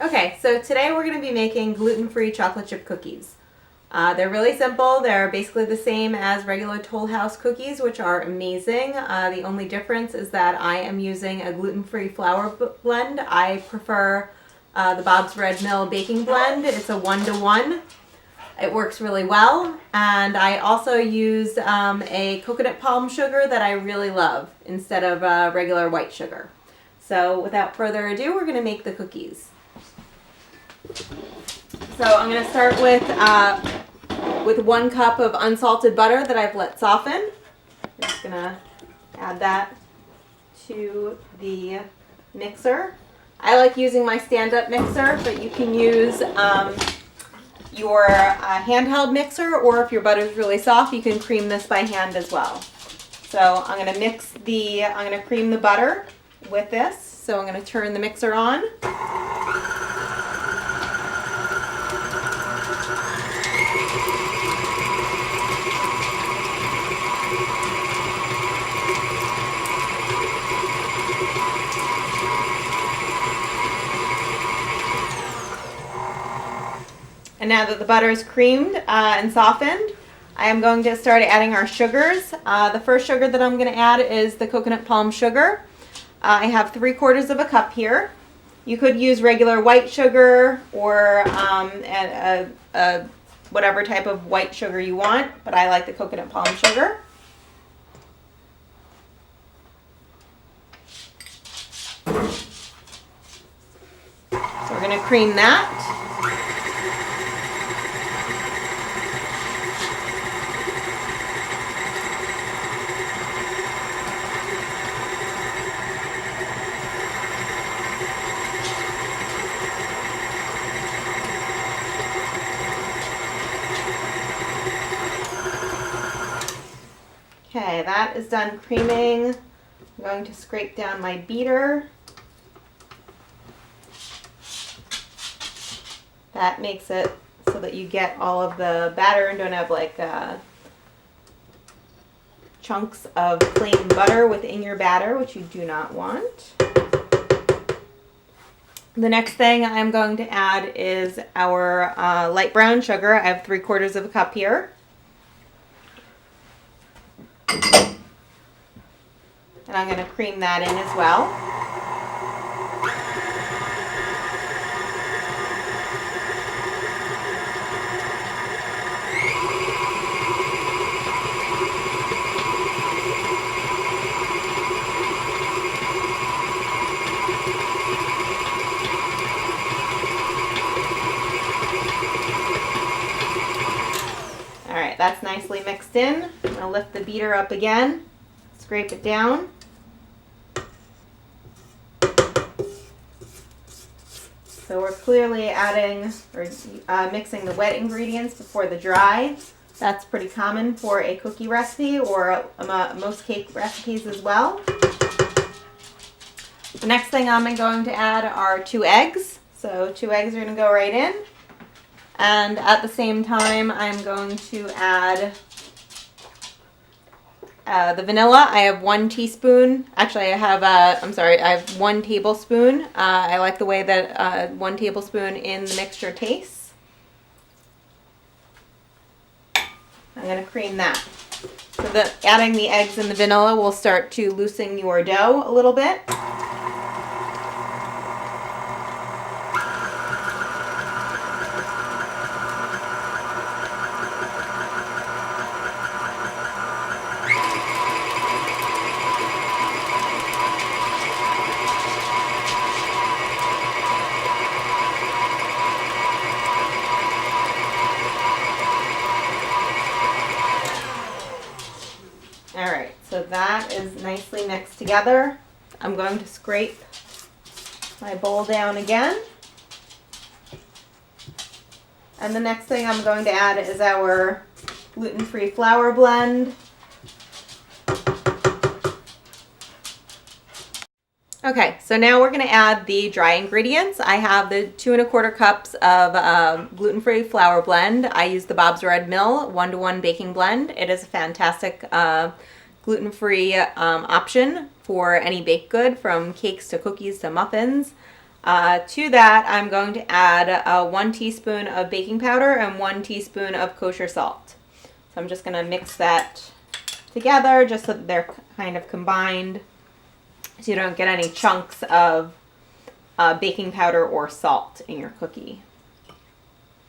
Okay, so today we're going to be making gluten-free chocolate chip cookies. They're really simple. They're basically the same as regular Toll House cookies, which are amazing. The only difference is that I am using a gluten-free flour blend. I prefer the Bob's Red Mill baking blend. It's a 1-to-1. It works really well. And I also use a coconut palm sugar that I really love instead of regular white sugar. So without further ado, we're going to make the cookies. So I'm going to start with 1 cup of unsalted butter that I've let soften. I'm just going to add that to the mixer. I like using my stand-up mixer, but you can use your handheld mixer, or if your butter is really soft, you can cream this by hand as well. So I'm going to cream the butter with this. So I'm going to turn the mixer on. And now that the butter is creamed and softened, I am going to start adding our sugars. The first sugar that I'm going to add is the coconut palm sugar. I have 3/4 cup here. You could use regular white sugar or whatever type of white sugar you want, but I like the coconut palm sugar. So we're going to cream that. Okay, that is done creaming. I'm going to scrape down my beater. That makes it so that you get all of the batter and don't have like chunks of plain butter within your batter, which you do not want. The next thing I'm going to add is our light brown sugar. I have 3/4 cup here. And I'm going to cream that in as well. All right, that's nicely mixed in. I'm going to lift the beater up again, scrape it down. So we're clearly adding or mixing the wet ingredients before the dry. That's pretty common for a cookie recipe or most cake recipes as well. The next thing I'm going to add are 2 eggs. So 2 eggs are going to go right in. And at the same time, I'm going to add the vanilla. I have 1 teaspoon. Actually, I have 1 tablespoon. I like the way that 1 tablespoon in the mixture tastes. I'm going to cream that. So adding the eggs and the vanilla will start to loosen your dough a little bit. Alright, so that is nicely mixed together. I'm going to scrape my bowl down again. And the next thing I'm going to add is our gluten-free flour blend. Okay, so now we're going to add the dry ingredients. I have the 2 1/4 cups of gluten-free flour blend. I use the Bob's Red Mill 1-to-1 baking blend. It is a fantastic gluten-free option for any baked good, from cakes to cookies to muffins. To that, I'm going to add 1 teaspoon of baking powder and 1 teaspoon of kosher salt. So I'm just going to mix that together just so that they're kind of combined, so you don't get any chunks of baking powder or salt in your cookie.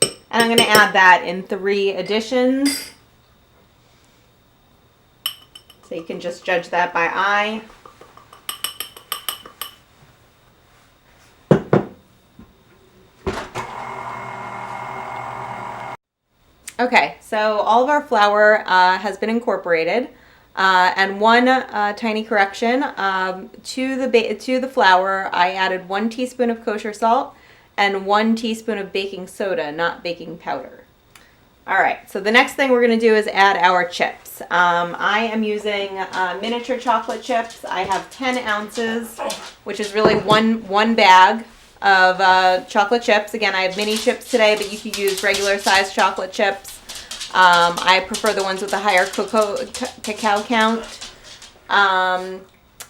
And I'm going to add that in 3 additions. So you can just judge that by eye. Okay, so all of our flour has been incorporated, and one tiny correction, to the flour I added 1 teaspoon of kosher salt and 1 teaspoon of baking soda, not baking powder. All right, so the next thing we're going to do is add our chips. I am using miniature chocolate chips. I have 10 ounces, which is really one bag of chocolate chips. Again, I have mini chips today, but you could use regular sized chocolate chips. I prefer the ones with the higher cacao count.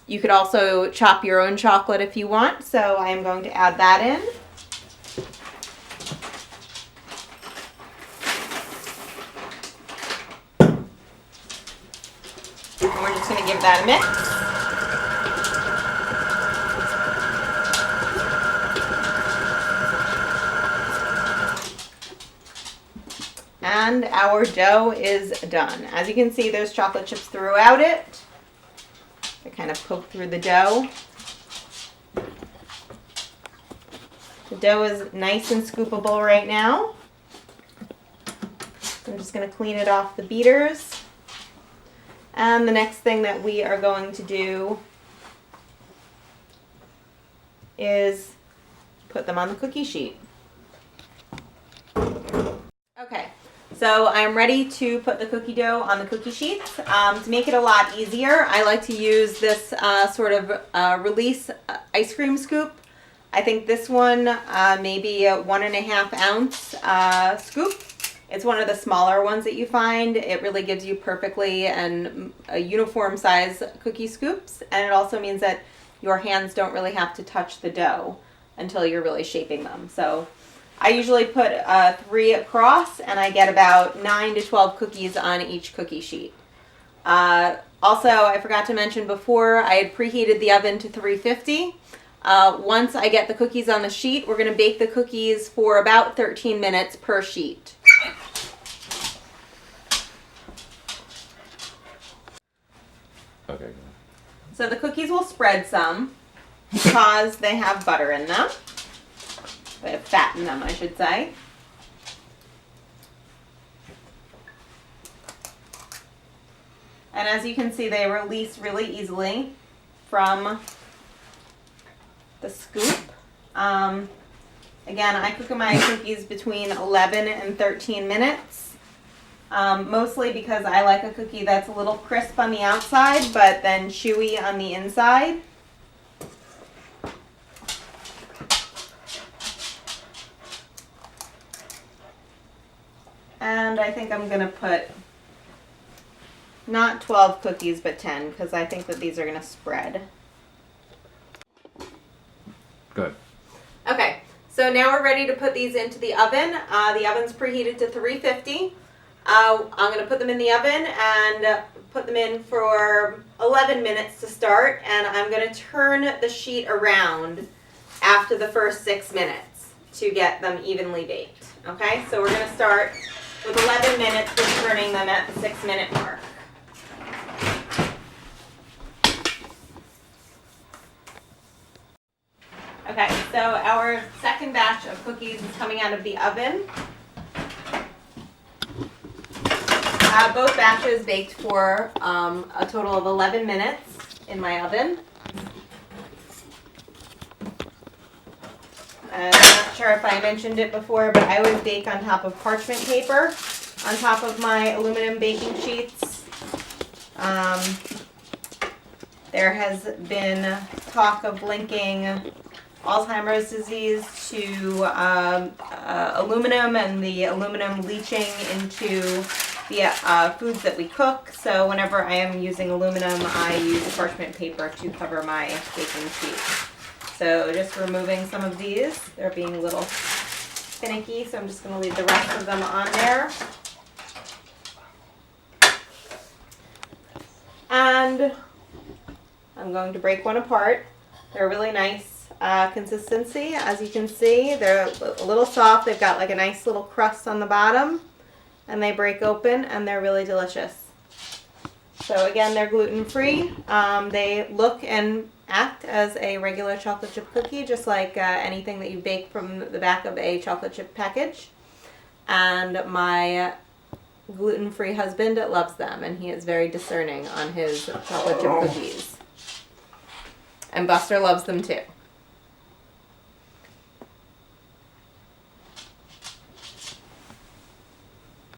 You could also chop your own chocolate if you want, so I am going to add that in. And we're just going to give that a mix. And our dough is done. As you can see, there's chocolate chips throughout it. They kind of poke through the dough. The dough is nice and scoopable right now. I'm just going to clean it off the beaters. And the next thing that we are going to do is put them on the cookie sheet. Okay. So I'm ready to put the cookie dough on the cookie sheets. To make it a lot easier, I like to use this sort of release ice cream scoop. I think this one may be a 1.5 ounce scoop. It's one of the smaller ones that you find. It really gives you perfectly and a uniform size cookie scoops, and it also means that your hands don't really have to touch the dough until you're really shaping them. So I usually put 3 across, and I get about 9 to 12 cookies on each cookie sheet. Also, I forgot to mention before, I had preheated the oven to 350. Once I get the cookies on the sheet, we're going to bake the cookies for about 13 minutes per sheet. Okay. So the cookies will spread some because they have butter in them. They have fat in them, I should say. And as you can see, they release really easily from the scoop. Again, I cook my cookies between 11 and 13 minutes. Mostly because I like a cookie that's a little crisp on the outside, but then chewy on the inside. And I think I'm going to put not 12 cookies, but 10, because I think that these are going to spread. Good. Okay, so now we're ready to put these into the oven. The oven's preheated to 350. I'm going to put them in the oven and put them in for 11 minutes to start, and I'm going to turn the sheet around after the first 6 minutes to get them evenly baked. Okay, so we're going to start with 11 minutes with turning them at the 6-minute mark. Okay, so our second batch of cookies is coming out of the oven. Both batches baked for a total of 11 minutes in my oven. I'm not sure if I mentioned it before, but I always bake on top of parchment paper, on top of my aluminum baking sheets. There has been talk of linking Alzheimer's disease to aluminum and the aluminum leaching into the foods that we cook. So whenever I am using aluminum, I use parchment paper to cover my baking sheet. So just removing some of these. They're being a little finicky, so I'm just going to leave the rest of them on there. And I'm going to break one apart. They're really nice consistency. As you can see, they're a little soft. They've got like a nice little crust on the bottom, and they break open, and they're really delicious. So again, they're gluten-free. They look and act as a regular chocolate chip cookie, just like anything that you bake from the back of a chocolate chip package. And my gluten-free husband loves them, and he is very discerning on his chocolate chip cookies. And Buster loves them too.